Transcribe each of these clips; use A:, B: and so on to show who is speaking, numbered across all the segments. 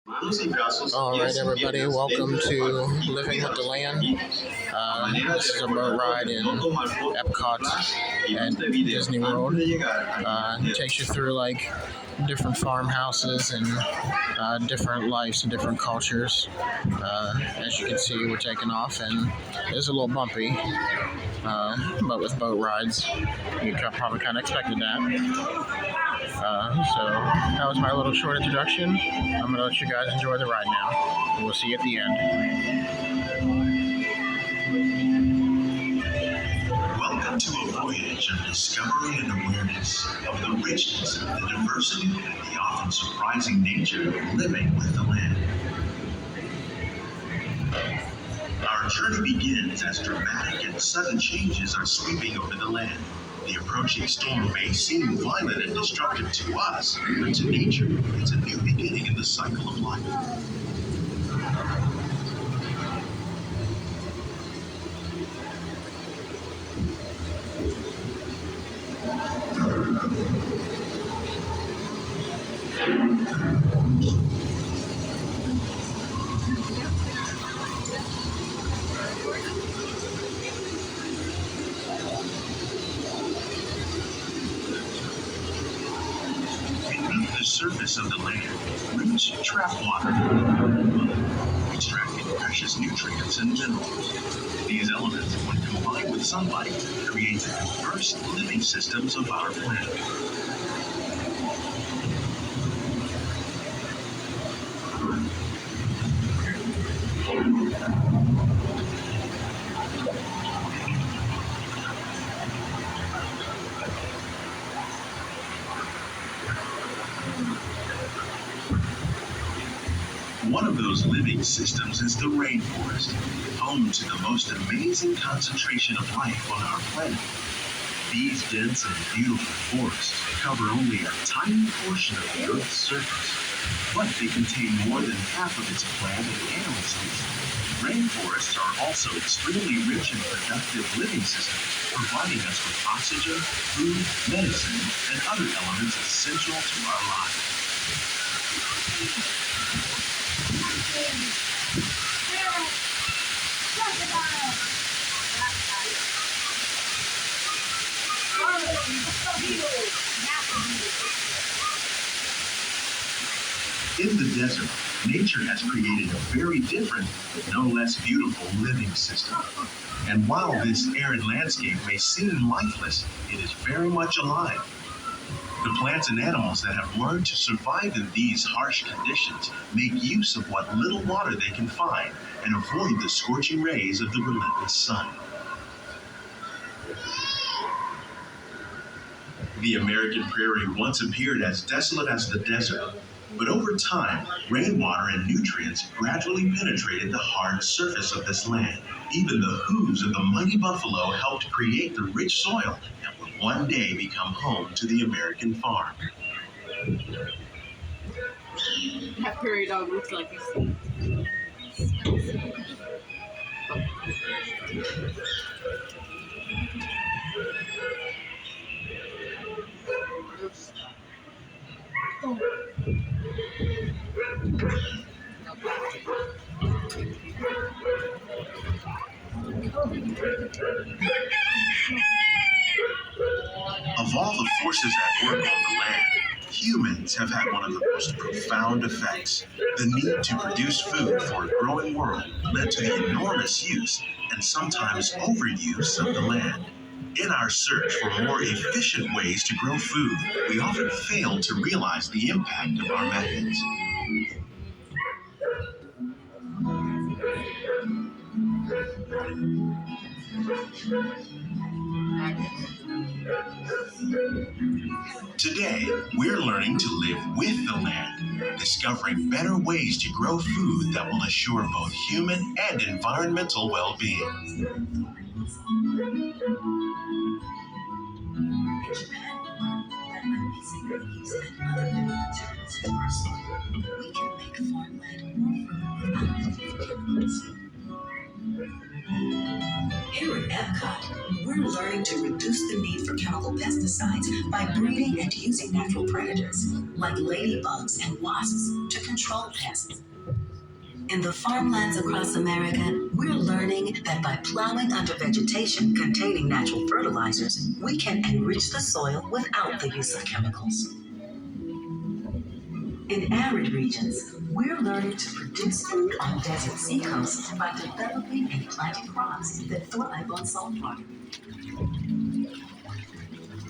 A: All right, everybody, welcome to Living with the Land. This is a boat ride in Epcot at Disney World. It takes you through like different farmhouses and different lives and different cultures. As you can see, we're taking off, and it's a little bumpy, but with boat rides, you probably kind of expected that. So that was my little short introduction. I'm going to let you guys enjoy the ride now. We'll see you at the
B: end. Welcome to a voyage of discovery and awareness of the richness, the diversity, and the often surprising nature of living with the land. Our journey begins as dramatic and sudden changes are sweeping over the land. The approaching storm may seem violent and destructive to us, but to nature, it's a new beginning in the cycle of life. Surface of the land, roots trap water, extracting precious nutrients and minerals. These elements, when combined with sunlight, create the diverse living systems of our planet. One of those living systems is the rainforest, home to the most amazing concentration of life on our planet. These dense and beautiful forests cover only a tiny portion of the Earth's surface, but they contain more than half of its plant and animal species. Rainforests are also extremely rich and productive living systems, providing us with oxygen, food, medicine, and other elements essential to our lives. In the desert, nature has created a very different, but no less beautiful living system. And while this arid landscape may seem lifeless, it is very much alive. The plants and animals that have learned to survive in these harsh conditions make use of what little water they can find and avoid the scorching rays of the relentless sun. The American prairie once appeared as desolate as the desert, but over time, rainwater and nutrients gradually penetrated the hard surface of this land. Even the hooves of the mighty buffalo helped create the rich soil that will one day become home to the American farm.
C: That prairie dog looks like this.
B: Of all the forces at work on the land, humans have had one of the most profound effects. The need to produce food for a growing world led to the enormous use and sometimes overuse of the land. In our search for more efficient ways to grow food, we often fail to realize the impact of our methods. Today, we're learning to live with the land, discovering better ways to grow food that will assure both human and environmental well-being.
D: Here at Epcot, We're learning to reduce the need for chemical pesticides by breeding and using natural predators, like ladybugs and wasps, to control pests. In the farmlands across America, we're learning that by plowing under vegetation containing natural fertilizers, we can enrich the soil without the use of chemicals. In arid regions, we're learning to produce food on desert seacoasts by developing and planting crops that thrive on salt water.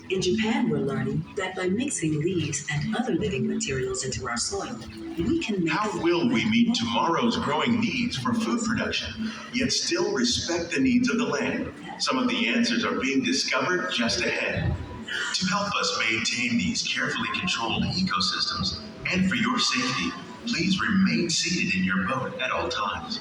D: In Japan, we're learning that by mixing leaves and other living materials into our soil, we can make...
B: How will we meet tomorrow's growing needs for food production, yet still respect the needs of the land? Some of the answers are being discovered just ahead. To help us maintain these carefully controlled ecosystems, and for your safety, please remain seated in your boat at all times.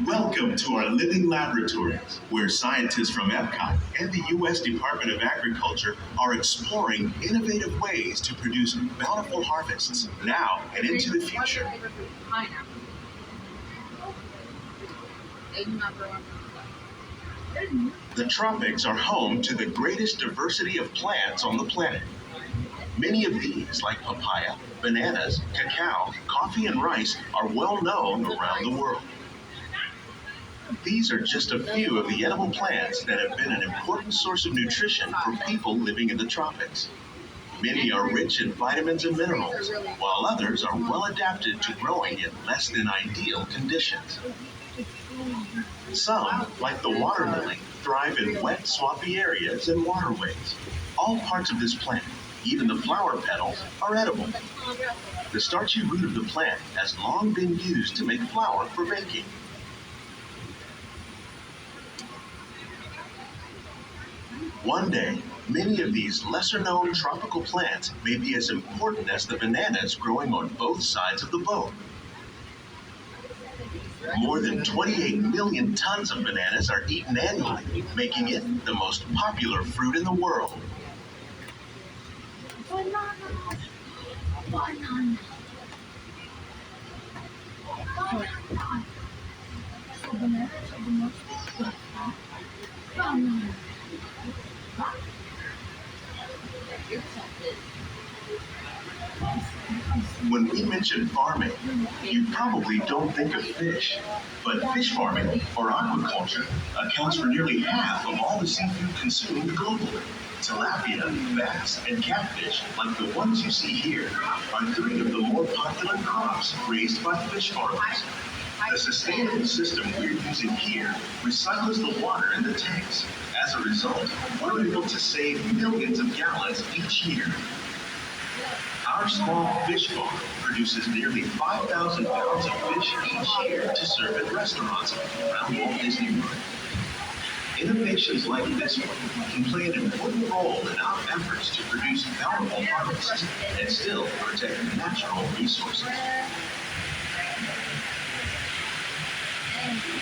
B: Welcome to our living laboratories, where scientists from Epcot and the U.S. Department of Agriculture are exploring innovative ways to produce bountiful harvests now and into the future. The tropics are home to the greatest diversity of plants on the planet. Many of these, like papaya, bananas, cacao, coffee, and rice, are well known around the world. These are just a few of the edible plants that have been an important source of nutrition for people living in the tropics. Many are rich in vitamins and minerals, while others are well adapted to growing in less than ideal conditions. Some, like the water lily, thrive in wet, swampy areas and waterways. All parts of this plant, even the flower petals, are edible. The starchy root of the plant has long been used to make flour for baking. One day, many of these lesser-known tropical plants may be as important as the bananas growing on both sides of the boat. More than 28 million tons of bananas are eaten annually, making it the most popular fruit in the world. When we mention farming, you probably don't think of fish. But fish farming, or aquaculture, accounts for nearly half of all the seafood consumed globally. Tilapia, bass, and catfish, like the ones you see here, are three of the more popular crops raised by fish farmers. The sustainable system we're using here recycles the water in the tanks. As a result, we're able to save millions of gallons each year. Our small fish farm produces nearly 5,000 pounds of fish each year to serve at restaurants around Walt Disney World. Innovations like this one can play an important role in our efforts to produce bountiful harvests and still protect natural resources.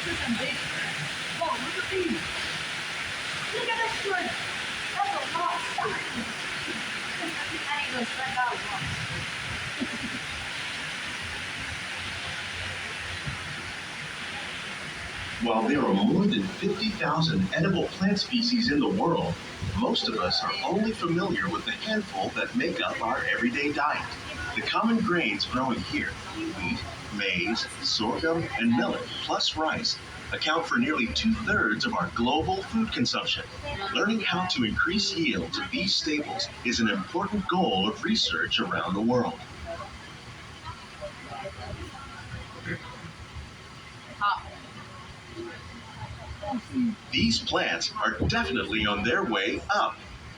E: Look at these. Look at this one. That's a lot of stuff. I ain't gonna stretch out once.
B: While there are more than 50,000 edible plant species in the world, most of us are only familiar with the handful that make up our everyday diet. The common grains growing here, wheat, maize, sorghum, and millet, plus rice, account for nearly 2/3 of our global food consumption. Learning how to increase yields of these staples is an important goal of research around the world. These plants are definitely on their way up.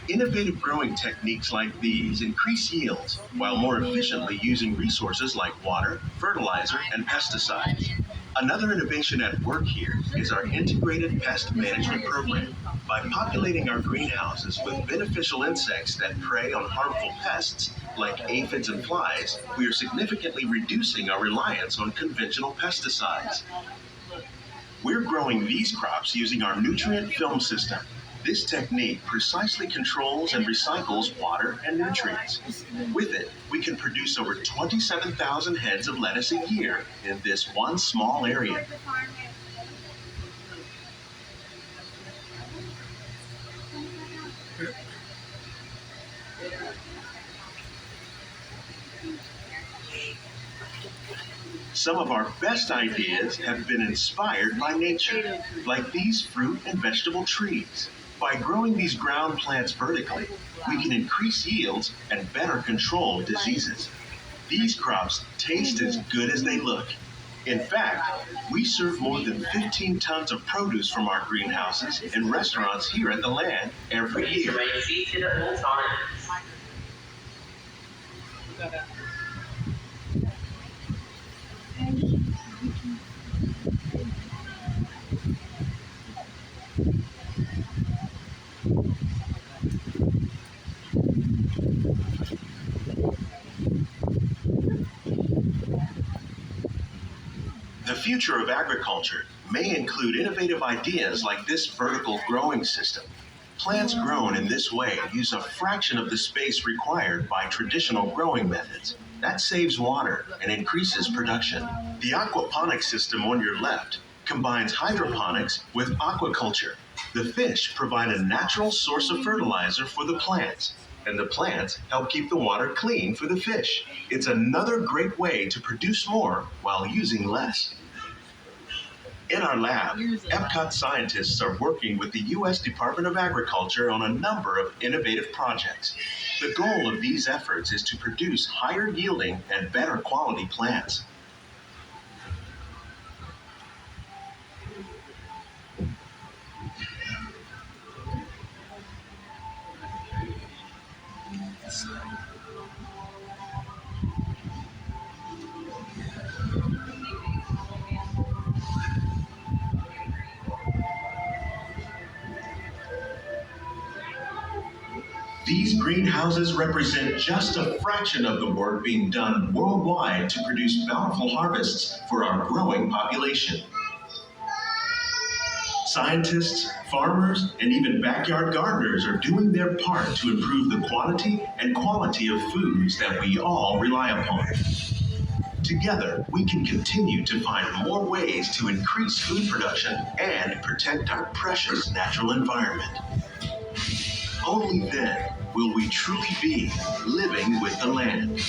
B: Innovative growing techniques like these increase yields while more efficiently using resources like water, fertilizer, and pesticides. Another innovation at work here is our integrated pest management program. By populating our greenhouses with beneficial insects that prey on harmful pests like aphids and flies, we are significantly reducing our reliance on conventional pesticides. We're growing these crops using our nutrient film system. This technique precisely controls and recycles water and nutrients. With it, we can produce over 27,000 heads of lettuce a year in this one small area. Some of our best ideas have been inspired by nature, like these fruit and vegetable trees. By growing these ground plants vertically, we can increase yields and better control diseases. These crops taste as good as they look. In fact, we serve more than 15 tons of produce from our greenhouses in restaurants here at the land every year. The future of agriculture may include innovative ideas like this vertical growing system. Plants grown in this way use a fraction of the space required by traditional growing methods. That saves water and increases production. The aquaponics system on your left combines hydroponics with aquaculture. The fish provide a natural source of fertilizer for the plants, and the plants help keep the water clean for the fish. It's another great way to produce more while using less. In our lab, Epcot scientists are working with the U.S. Department of Agriculture on a number of innovative projects. The goal of these efforts is to produce higher yielding and better quality plants. These greenhouses represent just a fraction of the work being done worldwide to produce bountiful harvests for our growing population. Scientists, farmers, and even backyard gardeners are doing their part to improve the quantity and quality of foods that we all rely upon. Together, we can continue to find more ways to increase food production and protect our precious natural environment. Only then will we truly be living with the land.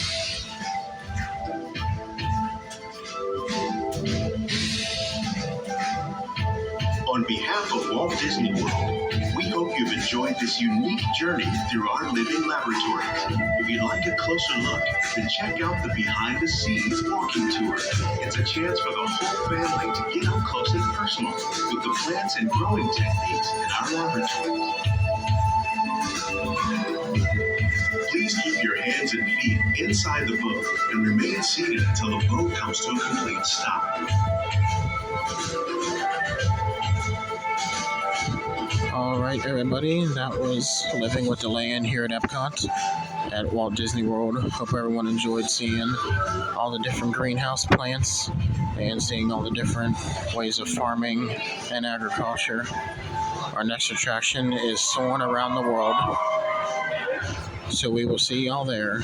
B: On behalf of Walt Disney World, we hope you've enjoyed this unique journey through our living laboratories. If you'd like a closer look, then check out the Behind the Scenes walking tour. It's a chance for the whole family to get up close and personal with the plants and growing techniques in our laboratories. Please keep your hands and feet inside the boat and remain seated until the boat comes to a complete stop.
A: All right, everybody, that was Living with the Land here at Epcot at Walt Disney World. Hope everyone enjoyed seeing all the different greenhouse plants and seeing all the different ways of farming and agriculture. Our next attraction is Soaring Around the World, so we will see y'all there.